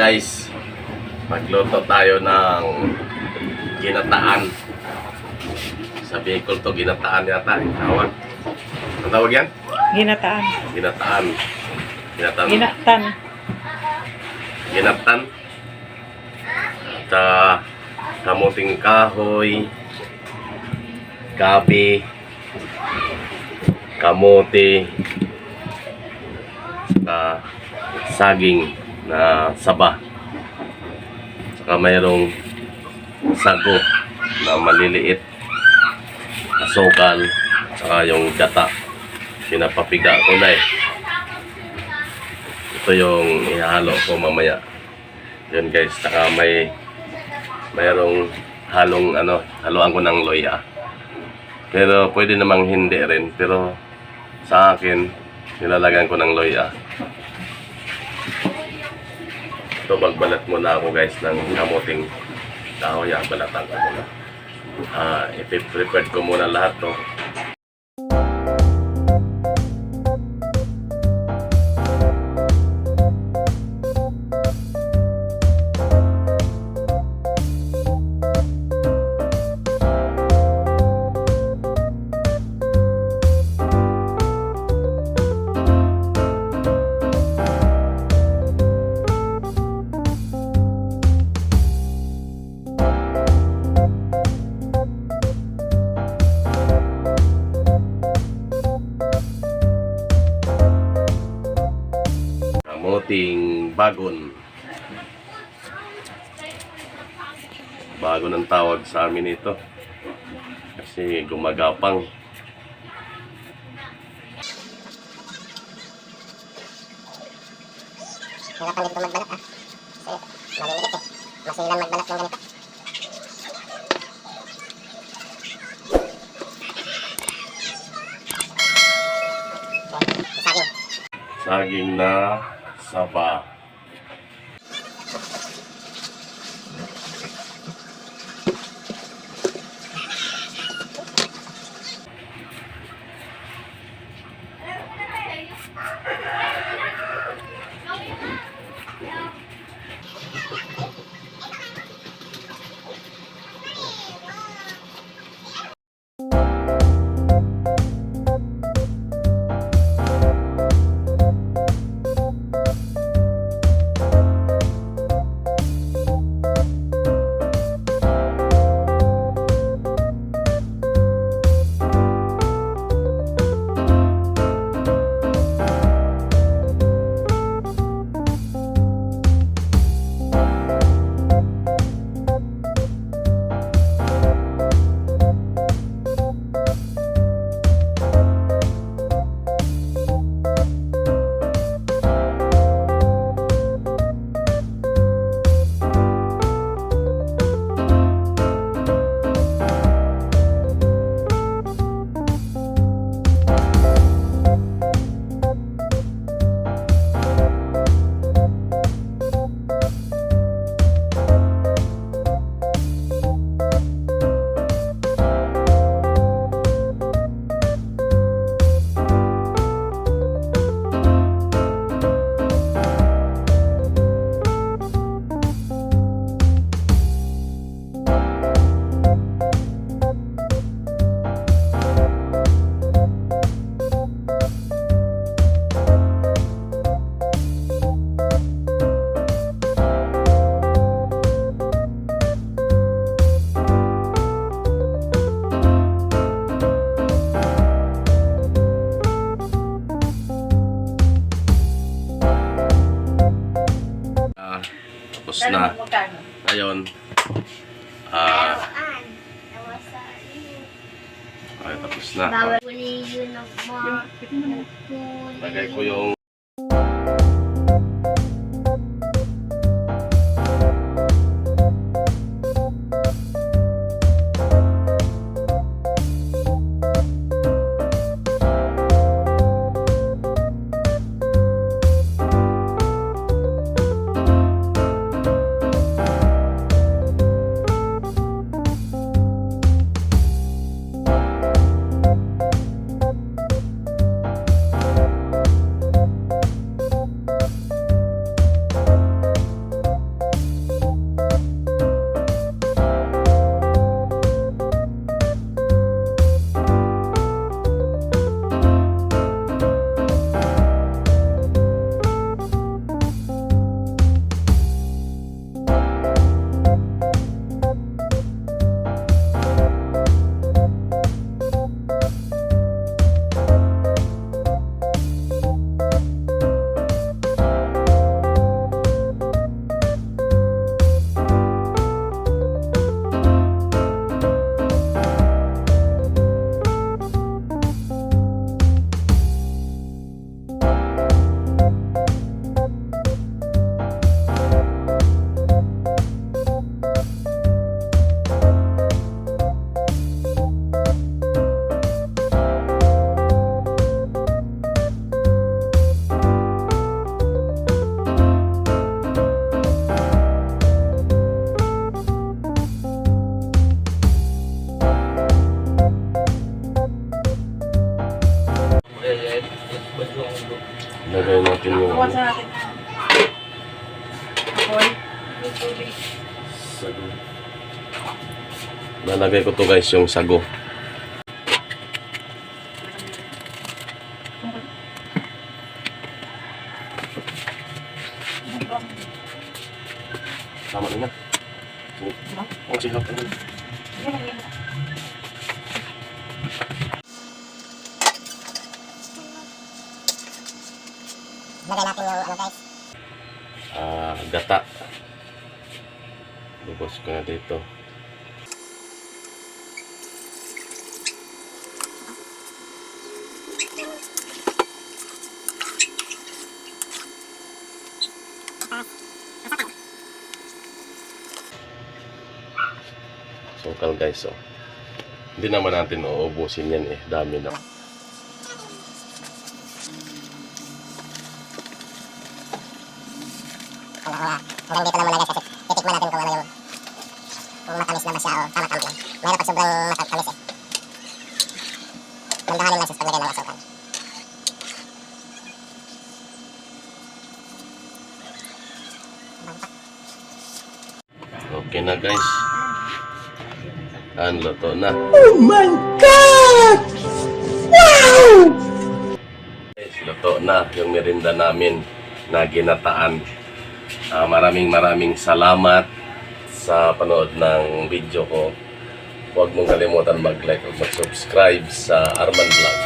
guys, magluto tayo ng ginataan. Sa Bicol to, ginataan yata yung tawag. Ang tawag yan? Ginataan. Ginataan. Ginataan. Ginatan. Ginatan. At kamuting kahoy, gabi, kamote, saging na saba, saka mayroong sago na maliliit, asukal, saka yung gata, pinapapiga ko na ito yung ihalo ko mamaya yun guys. Saka mayroong haluan ko ng loya, pero pwede namang hindi rin, pero sa akin nilalagyan ko ng loya. Ito, magbalat muna ako guys ng kamuting kahoy. Balatan ko muna. I-prepare ko muna lahat to. Kamuting bagon. Bagon ang tawag sa amin ito kasi gumagapang. Nakapalit ko magbalat kasi maliliit masilan magbalat ng ganito. Saging na saba. Tapos na. Ngayon, tapos na. Lagay ko yung Lagay natin yung Kawasan natin. Apoy. sago. Nalagay ko to guys yung sago. Tama na yan. Ang sihap na yan. Lagay natin yung ano guys. Gata. Lubos ko na dito. Sukal guys, oh. Hindi naman natin uubusin yan eh. Dami na. Hanggang dito na muna guys kasi titikman natin kung ano yung kung matamis na ba siya o tama-tama lang. Mayroon pag sobrang matamis eh. Mandahanin lang sis paglagay ng asukal. Okay na guys. Ang luto na. Oh my God! Wow! Guys, luto na yung merinda namin na ginataan. Maraming salamat sa panood ng video ko. Huwag mong kalimutan mag-like at mag-subscribe sa Arman Vlog.